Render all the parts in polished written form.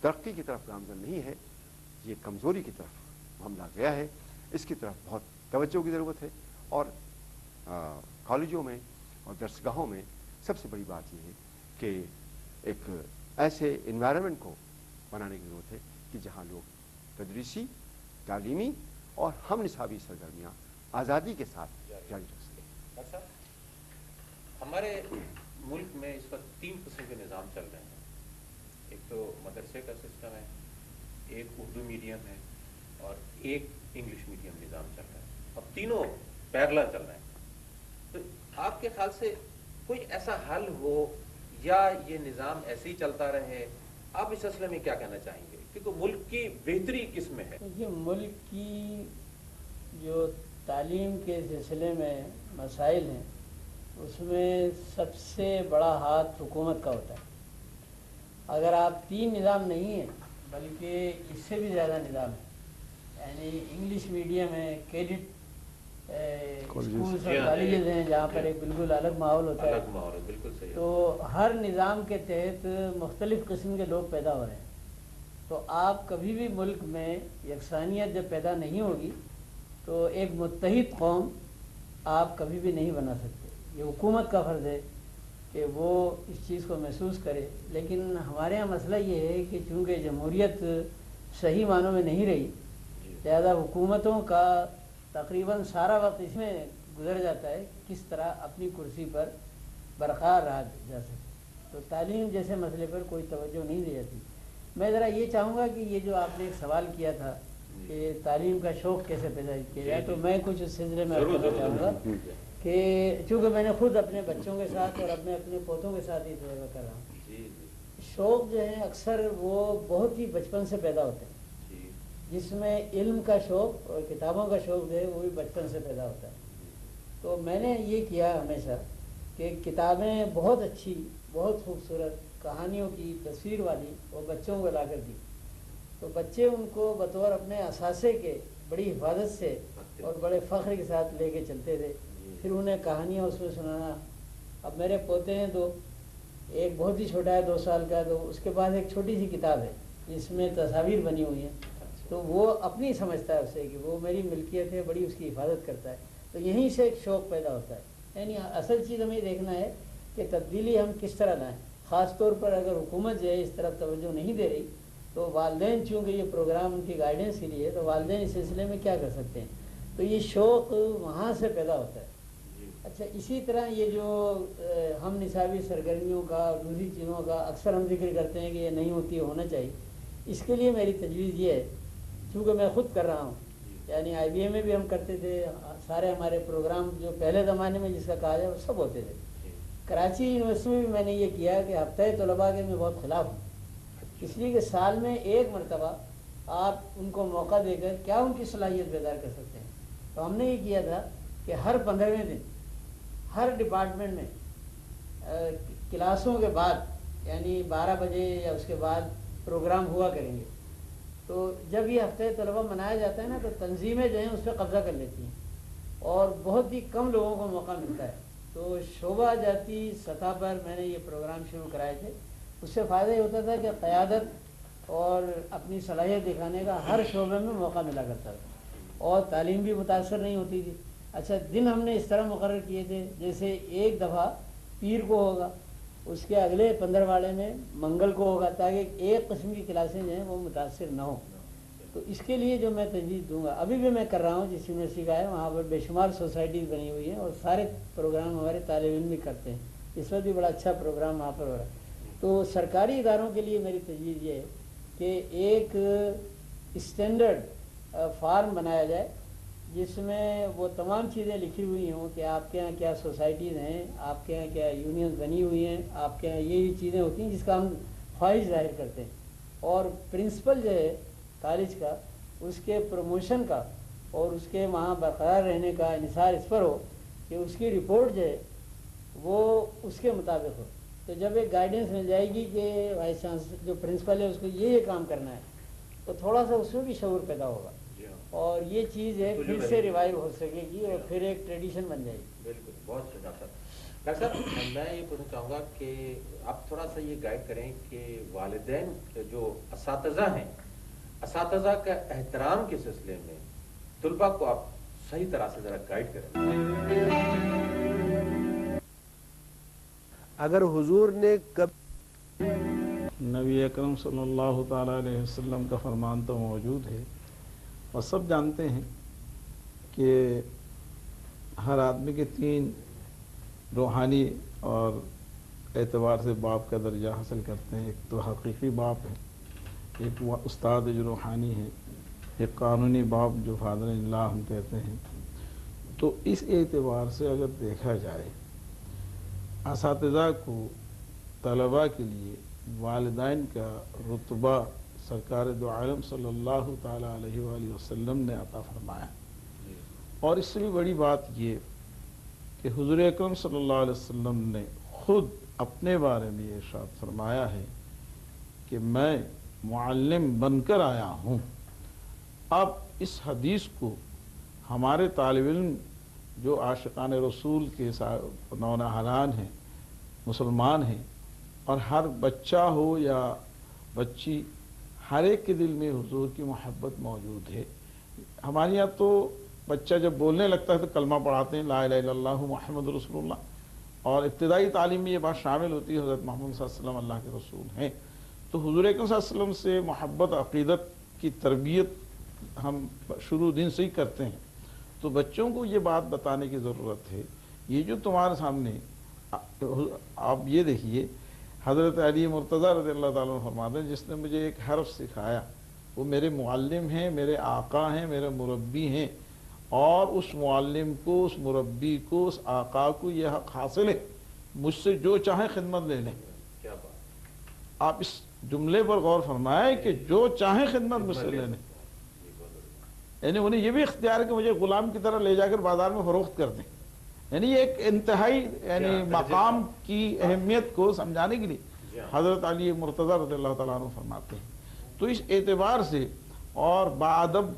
ترقی کی طرف گامزن نہیں ہے، یہ کمزوری کی طرف معاملہ گیا ہے. اس کی طرف بہت توجہ کی ضرورت ہے. اور کالجوں میں اور درسگاہوں میں سب سے بڑی بات یہ ہے کہ ایک ایسے انوائرمنٹ کو بنانے کی ضرورت ہے کہ جہاں لوگ تدریسی، تعلیمی اور ہم نصابی سرگرمیاں آزادی کے ساتھ جاری رکھ سکیں. اچھا، ہمارے ملک میں اس وقت 3 قسم کے نظام چل رہے ہیں. ایک تو مدرسے کا سسٹم ہے، ایک اردو میڈیم ہے، اور ایک انگلش میڈیم نظام چل رہا ہے. اب تینوں پیرلل چل رہے ہیں. تو آپ کے خیال سے کوئی ایسا حل ہو یا یہ نظام ایسے ہی چلتا رہے؟ آپ اس سلسلے میں کیا کہنا چاہیں گے؟ کیونکہ ملک کی بہتری کس میں ہے؟ یہ ملک کی جو تعلیم کے سلسلے میں مسائل ہیں اس میں سب سے بڑا ہاتھ حکومت کا ہوتا ہے. اگر آپ 3 نظام نہیں ہیں بلکہ اس سے بھی زیادہ نظام ہے، یعنی انگلش میڈیم ہے، کریڈٹ اسکولس اور کالجز ہیں جہاں پر ایک بالکل الگ ماحول ہوتا ہے، بالکل صحیح. تو ہر نظام کے تحت مختلف قسم کے لوگ پیدا ہو رہے ہیں. تو آپ کبھی بھی ملک میں یکسانیت جب پیدا نہیں ہوگی تو ایک متحد قوم آپ کبھی بھی نہیں بنا سکتے. یہ حکومت کا فرض ہے کہ وہ اس چیز کو محسوس کرے. لیکن ہمارے یہاں مسئلہ یہ ہے کہ چونکہ جمہوریت صحیح معنوں میں نہیں رہی، لہذا حکومتوں کا تقریباً سارا وقت اس میں گزر جاتا ہے کس طرح اپنی کرسی پر برقرار رہا جا سکے. تو تعلیم جیسے مسئلے پر کوئی توجہ نہیں دی جاتی. میں ذرا یہ چاہوں گا کہ یہ جو آپ نے ایک سوال کیا تھا کہ تعلیم کا شوق کیسے پیدا کیا جائے، تو میں کچھ اس سلسلے میں کہنا چاہوں گا کہ چونکہ میں نے خود اپنے بچوں کے ساتھ اور اپنے پوتوں کے ساتھ یہ تجربہ کر رہا ہوں. شوق جو ہے اکثر وہ بہت ہی بچپن سے پیدا ہوتے ہیں، جس میں علم کا شوق اور کتابوں کا شوق جو ہے وہ بھی بچپن سے پیدا ہوتا ہے. تو میں نے یہ کیا ہمیشہ کہ کتابیں بہت اچھی، بہت خوبصورت کہانیوں کی تصویر والی وہ بچوں کو لا کر دی، تو بچے ان کو بطور اپنے اثاثے کے بڑی حفاظت سے اور بڑے فخر کے ساتھ لے کے چلتے تھے. پھر انہیں کہانیاں اس میں سنانا. اب میرے پوتے ہیں 2، ایک بہت ہی چھوٹا ہے 2 سال کا، تو اس کے پاس ایک چھوٹی سی کتاب ہے جس میں تصاویر بنی ہوئی ہیں، تو وہ اپنی سمجھتا ہے اسے کہ وہ میری ملکیت ہے، بڑی اس کی حفاظت کرتا ہے. تو یہیں سے ایک شوق پیدا ہوتا ہے. یعنی اصل چیز ہمیں دیکھنا ہے کہ تبدیلی ہم کس طرح لائیں. خاص طور پر اگر حکومت جو ہے اس طرف توجہ نہیں دے رہی تو والدین، چونکہ یہ پروگرام ان کی گائیڈنس کے لیے، تو والدین اس سلسلے میں کیا کر سکتے ہیں. تو یہ شوق وہاں سے پیدا ہوتا ہے. اچھا، اسی طرح یہ جو ہم نصابی سرگرمیوں کا، دوسری چیزوں کا اکثر ہم ذکر کرتے ہیں کہ یہ نہیں ہوتی، ہونا چاہیے. اس کے لیے میری تجویز یہ ہے، چونکہ میں خود کر رہا ہوں، یعنی آئی بی اے میں بھی ہم کرتے تھے، سارے ہمارے پروگرام جو پہلے زمانے میں جس کا کہا جائے وہ سب ہوتے تھے. کراچی یونیورسٹی میں بھی میں نے یہ کیا کہ ہفتہ طلباء کے میں بہت خلاف ہوں، اس لیے کہ سال میں ایک مرتبہ آپ ان کو موقع دے کر کیا ان کی صلاحیت بیدار کر سکتے ہیں. تو ہم نے یہ کیا تھا کہ ہر 15ویں دن ہر ڈپارٹمنٹ میں کلاسوں کے بعد، یعنی 12 بجے یا اس کے بعد پروگرام ہوا کریں گے. تو جب یہ ہفتہ طلباء منایا جاتا ہے نا تو تنظیمیں جو ہیں اس پہ قبضہ کر لیتی ہیں اور بہت ہی کم لوگوں کو موقع ملتا ہے. تو شعبہ جاتی سطح پر میں نے یہ پروگرام شروع کرائے تھے. اس سے فائدہ یہ ہوتا تھا کہ قیادت اور اپنی صلاحیت دکھانے کا ہر شعبے میں موقع ملا کرتا تھا اور تعلیم بھی متاثر نہیں ہوتی تھی. اچھا، دن ہم نے اس طرح مقرر کیے تھے جیسے ایک دفعہ پیر کو ہوگا، اس کے اگلے 15 واڑے میں منگل کو ہوگا، تاکہ ایک قسم کی کلاسیں جو ہیں وہ متاثر نہ ہوں. تو اس کے لیے جو میں تجویز دوں گا، ابھی بھی میں کر رہا ہوں جس یونیورسٹی کا ہے وہاں پر بے شمار سوسائٹیز بنی ہوئی ہیں اور سارے پروگرام ہمارے طالب علم بھی کرتے ہیں. اس وقت بھی بڑا اچھا پروگرام وہاں پر ہو رہا ہے. تو سرکاری اداروں کے لیے میری تجویز یہ ہے کہ ایک اسٹینڈرڈ فارم بنایا جائے جس میں وہ تمام چیزیں لکھی ہوئی ہوں کہ آپ کے یہاں کیا سوسائٹیز ہیں، آپ کے یہاں کیا یونینز بنی ہوئی ہیں، آپ کے یہاں یہ چیزیں ہوتی ہیں جس کا ہم خواہش ظاہر کرتے ہیں. اور پرنسپل جو ہے کالج کا، اس کے پروموشن کا اور اس کے وہاں برقرار رہنے کا انحصار اس پر ہو کہ اس کی رپورٹ جو ہے وہ اس کے مطابق ہو. تو جب ایک گائیڈنس مل جائے گی کہ وائس چانسلر جو پرنسپل ہے اس کو یہ کام کرنا ہے، تو تھوڑا سا اس میں بھی شعور پیدا ہوگا اور یہ چیز ہے پھر سے ریوائیو ہو سکے گی اور پھر ایک ٹریڈیشن بن جائے گی. بالکل، بہت اچھا ڈاکٹر. ڈاکٹر صاحب میں یہ پوچھنا چاہوں گا کہ آپ تھوڑا سا یہ گائیڈ کریں کہ والدین جو اساتذہ ہیں، اساتذہ کا احترام کے سلسلے میں طلباء کو آپ صحیح طرح سے ذرا گائیڈ کریں. اگر حضور نے نبی اکرم صلی اللہ تعالیٰ علیہ وسلم کا فرمان تو موجود ہے اور سب جانتے ہیں کہ ہر آدمی کے 3 روحانی اور اعتبار سے باپ کا درجہ حاصل کرتے ہیں. ایک تو حقیقی باپ ہے، ایک استاد جو روحانی ہے، ایک قانونی باپ جو فادر اللہ ہم کہتے ہیں. تو اس اعتبار سے اگر دیکھا جائے اساتذہ کو طلباء کے لیے والدین کا رتبہ سرکار دو عالم صلی اللہ تعالیٰ علیہ وآلہ وسلم نے عطا فرمایا. اور اس سے بھی بڑی بات یہ کہ حضور اکرم صلی اللہ علیہ وسلم نے خود اپنے بارے میں یہ ارشاد فرمایا ہے کہ میں معلم بن کر آیا ہوں. اب اس حدیث کو ہمارے طالب علم جو عاشقان رسول کے نونہالان ہیں، مسلمان ہیں، اور ہر بچہ ہو یا بچی، ہر ایک کے دل میں حضور کی محبت موجود ہے. ہمارے یہاں تو بچہ جب بولنے لگتا ہے تو کلمہ پڑھاتے ہیں لا الہ الا اللہ محمد رسول اللہ، اور ابتدائی تعلیم میں یہ بات شامل ہوتی ہے حضرت محمد صلی اللہ علیہ وسلم اللہ کے رسول ہیں. تو حضور اکرم صلی اللہ علیہ وسلم سے محبت عقیدت کی تربیت ہم شروع دن سے ہی کرتے ہیں. تو بچوں کو یہ بات بتانے کی ضرورت ہے. یہ جو تمہارے سامنے آپ یہ دیکھیے، حضرت علی مرتضیٰ رضی اللہ تعالیٰ عنہ فرماتے ہیں جس نے مجھے ایک حرف سکھایا وہ میرے معلم ہیں، میرے آقا ہیں، میرے مربی ہیں. اور اس معلم کو، اس مربی کو، اس آقا کو یہ حق حاصل ہے مجھ سے جو چاہیں خدمت لے لیں. کیا بات. آپ اس جملے پر غور فرمائیں کہ جو چاہیں خدمت مجھ سے لے لیں. یعنی انہیں یہ بھی اختیار ہے کہ مجھے غلام کی طرح لے جا کر بازار میں فروخت کر دیں. یعنی یہ ایک انتہائی مقام کی اہمیت کو سمجھانے کے لیے حضرت علی مرتضیٰ رضی اللہ تعالیٰ عنہ فرماتے ہیں. تو اس اعتبار سے اور باادب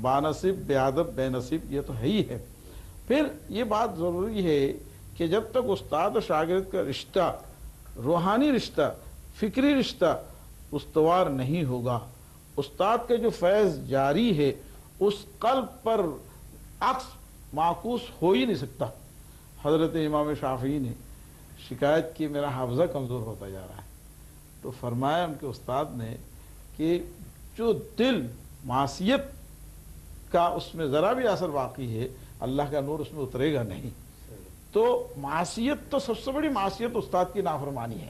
بانصب، بے ادب بے نصیب، یہ تو ہے ہی ہے. پھر یہ بات ضروری ہے کہ جب تک استاد و شاگرد کا رشتہ، روحانی رشتہ، فکری رشتہ استوار نہیں ہوگا، استاد کا جو فیض جاری ہے اس قلب پر عکس معکوس ہو ہی نہیں سکتا. حضرت امام شافعی نے شکایت کی میرا حافظہ کمزور ہوتا جا رہا ہے. تو فرمایا ان کے استاد نے کہ جو دل معصیت کا اس میں ذرا بھی اثر باقی ہے اللہ کا نور اس میں اترے گا نہیں. تو معصیت تو سب سے بڑی معصیت استاد کی نافرمانی ہے.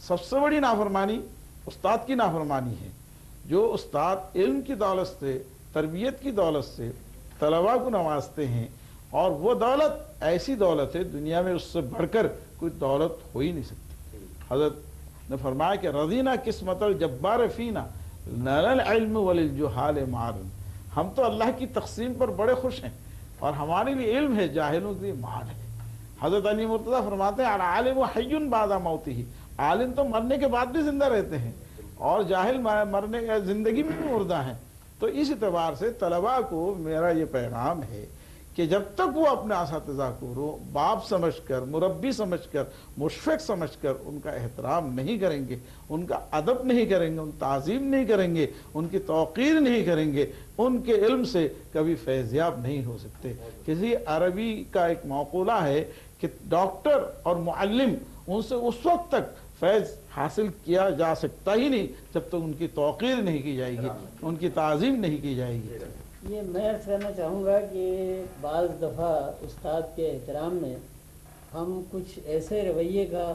سب سے بڑی نافرمانی استاد کی نافرمانی ہے. جو استاد علم کی دولت سے، تربیت کی دولت سے طلباء کو نوازتے ہیں، اور وہ دولت ایسی دولت ہے دنیا میں اس سے بڑھ کر کوئی دولت ہو ہی نہیں سکتی. حضرت نے فرمایا کہ رضینا قسمت الجبار فینا نال العلم وللجہال معارن. ہم تو اللہ کی تقسیم پر بڑے خوش ہیں اور ہمارے لیے علم ہے، جاہلوں کے لیے مال ہے. حضرت علی مرتضیٰ فرماتے ہیں العالم حی بعد موتہ. عالم تو مرنے کے بعد بھی زندہ رہتے ہیں اور جاہل مرنے زندگی میں بھی مردہ ہیں. تو اس اعتبار سے طلباء کو میرا یہ پیغام ہے کہ جب تک وہ اپنے اساتذہ کو باپ سمجھ کر، مربی سمجھ کر، مشفق سمجھ کر ان کا احترام نہیں کریں گے، ان کا ادب نہیں کریں گے، ان تعظیم نہیں کریں گے، ان کی توقیر نہیں کریں گے، ان کے علم سے کبھی فیضیاب نہیں ہو سکتے. کسی عربی کا ایک مقولہ ہے کہ ڈاکٹر اور معلم ان سے اس وقت تک فیض حاصل کیا جا سکتا ہی نہیں جب تک ان کی توقیر نہیں کی جائے گی، ان کی تعظیم نہیں کی جائے گی. یہ میں عرض کرنا چاہوں گا کہ بعض دفعہ استاد کے احترام میں ہم کچھ ایسے رویے کا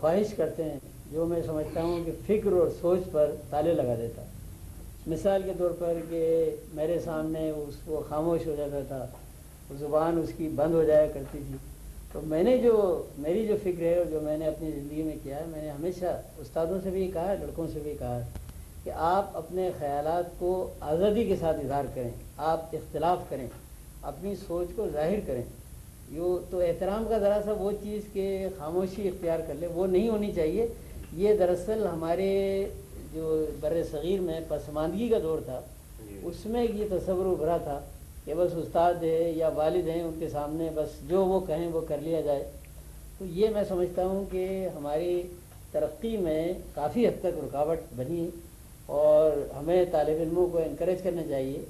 خواہش کرتے ہیں جو میں سمجھتا ہوں کہ فکر اور سوچ پر تالے لگا دیتا. مثال کے طور پر کہ میرے سامنے وہ خاموش ہو جاتا تھا، زبان اس کی بند ہو جایا کرتی تھی. تو میری جو فکر ہے اور جو میں نے اپنی زندگی میں کیا ہے، میں نے ہمیشہ استادوں سے بھی کہا ہے، لڑکوں سے بھی کہا ہے کہ آپ اپنے خیالات کو آزادی کے ساتھ اظہار کریں، آپ اختلاف کریں، اپنی سوچ کو ظاہر کریں. تو احترام کا ذرا سا وہ چیز کہ خاموشی اختیار کر لے، وہ نہیں ہونی چاہیے. یہ دراصل ہمارے جو بر صغیر میں پسماندگی کا دور تھا، اس میں یہ تصور ابھرا تھا کہ بس استاد ہے یا والد ہیں، ان کے سامنے بس جو وہ کہیں وہ کر لیا جائے. تو یہ میں سمجھتا ہوں کہ ہماری ترقی میں کافی حد تک رکاوٹ بنی، اور ہمیں طالب علموں کو انکریج کرنا چاہیے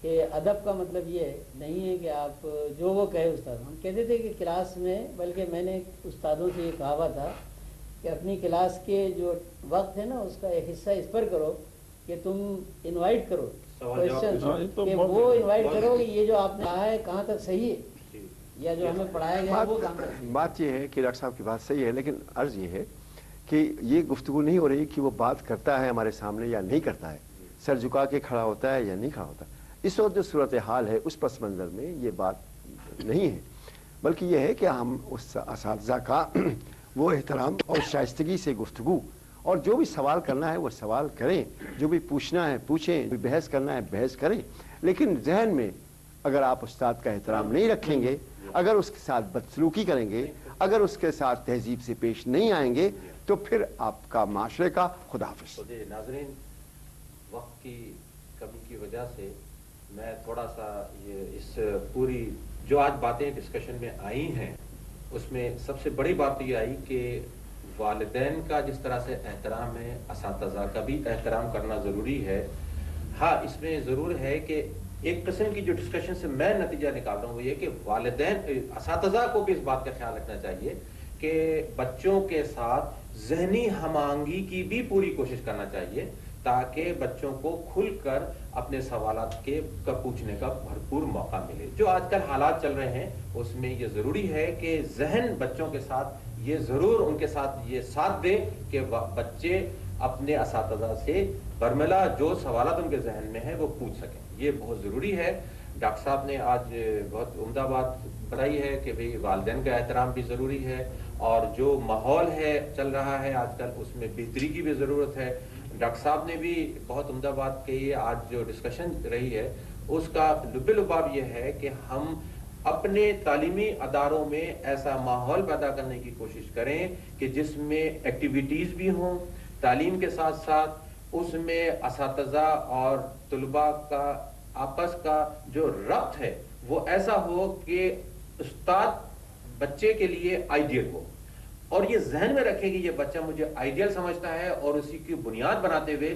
کہ ادب کا مطلب یہ نہیں ہے کہ آپ جو وہ کہے استاد. ہم کہتے تھے کہ کلاس میں، بلکہ میں نے استادوں سے یہ کہا ہوا تھا کہ اپنی کلاس کے جو وقت ہے نا اس کا ایک حصہ اس پر کرو کہ تم انوائٹ کرو کوشچن، کہ وہ انوائٹ کرو کہ یہ جو آپ نے کہا ہے کہاں تک صحیح ہے، یا جو ہمیں پڑھایا گیا ہے وہ کہاں تک. بات یہ ہے کہ ڈاکٹر صاحب کی بات صحیح ہے، لیکن عرض یہ ہے کہ یہ گفتگو نہیں ہو رہی کہ وہ بات کرتا ہے ہمارے سامنے یا نہیں کرتا ہے، سر جھکا کے کھڑا ہوتا ہے یا نہیں کھڑا ہوتا. اس وقت جو صورتحال ہے اس پس منظر میں یہ بات نہیں ہے، بلکہ یہ ہے کہ ہم اس اساتذہ کا وہ احترام اور شائستگی سے گفتگو، اور جو بھی سوال کرنا ہے وہ سوال کریں، جو بھی پوچھنا ہے پوچھیں، جو بحث کرنا ہے بحث کریں، لیکن ذہن میں اگر آپ استاد کا احترام نہیں رکھیں گے، اگر اس کے ساتھ بدسلوکی کریں گے، اگر اس کے ساتھ تہذیب سے پیش نہیں آئیں گے، تو پھر آپ کا معاشرے کا خدا حافظ. ناظرین، وقت کی کمی کی وجہ سے میں تھوڑا سا یہ اس پوری جو آج باتیں ڈسکشن میں آئی ہیں اس میں سب سے بڑی بات یہ آئی کہ والدین کا جس طرح سے احترام ہے، اساتذہ کا بھی احترام کرنا ضروری ہے. ہاں، اس میں ضرور ہے کہ ایک قسم کی جو ڈسکشن سے میں نتیجہ نکال رہا ہوں وہ یہ کہ والدین، اساتذہ کو بھی اس بات کا خیال رکھنا چاہیے کہ بچوں کے ساتھ ذہنی ہم آہنگی کی بھی پوری کوشش کرنا چاہیے، تاکہ بچوں کو کھل کر اپنے سوالات کا پوچھنے کا بھرپور موقع ملے. جو آج کل حالات چل رہے ہیں اس میں یہ ضروری ہے کہ ذہن بچوں کے ساتھ یہ ضرور ان کے ساتھ یہ ساتھ دے کہ بچے اپنے اساتذہ سے برملا جو سوالات ان کے ذہن میں ہیں وہ پوچھ سکیں. یہ بہت ضروری ہے. ڈاکٹر صاحب نے آج بہت عمدہ بات بتائی ہے کہ بھئی والدین کا احترام بھی ضروری ہے، اور جو ماحول ہے چل رہا ہے آج کل اس میں بہتری کی بھی ضرورت ہے. ڈاکٹر صاحب نے بھی بہت عمدہ بات کہی ہے. آج جو ڈسکشن رہی ہے اس کا لب لباب یہ ہے کہ ہم اپنے تعلیمی اداروں میں ایسا ماحول پیدا کرنے کی کوشش کریں کہ جس میں ایکٹیویٹیز بھی ہوں، تعلیم کے ساتھ ساتھ اس میں اساتذہ اور طلباء کا آپس کا جو ربط ہے وہ ایسا ہو کہ استاد بچے کے لیے آئیڈیل ہو، اور یہ ذہن میں رکھے کہ یہ بچہ مجھے آئیڈیل سمجھتا ہے، اور اسی کی بنیاد بناتے ہوئے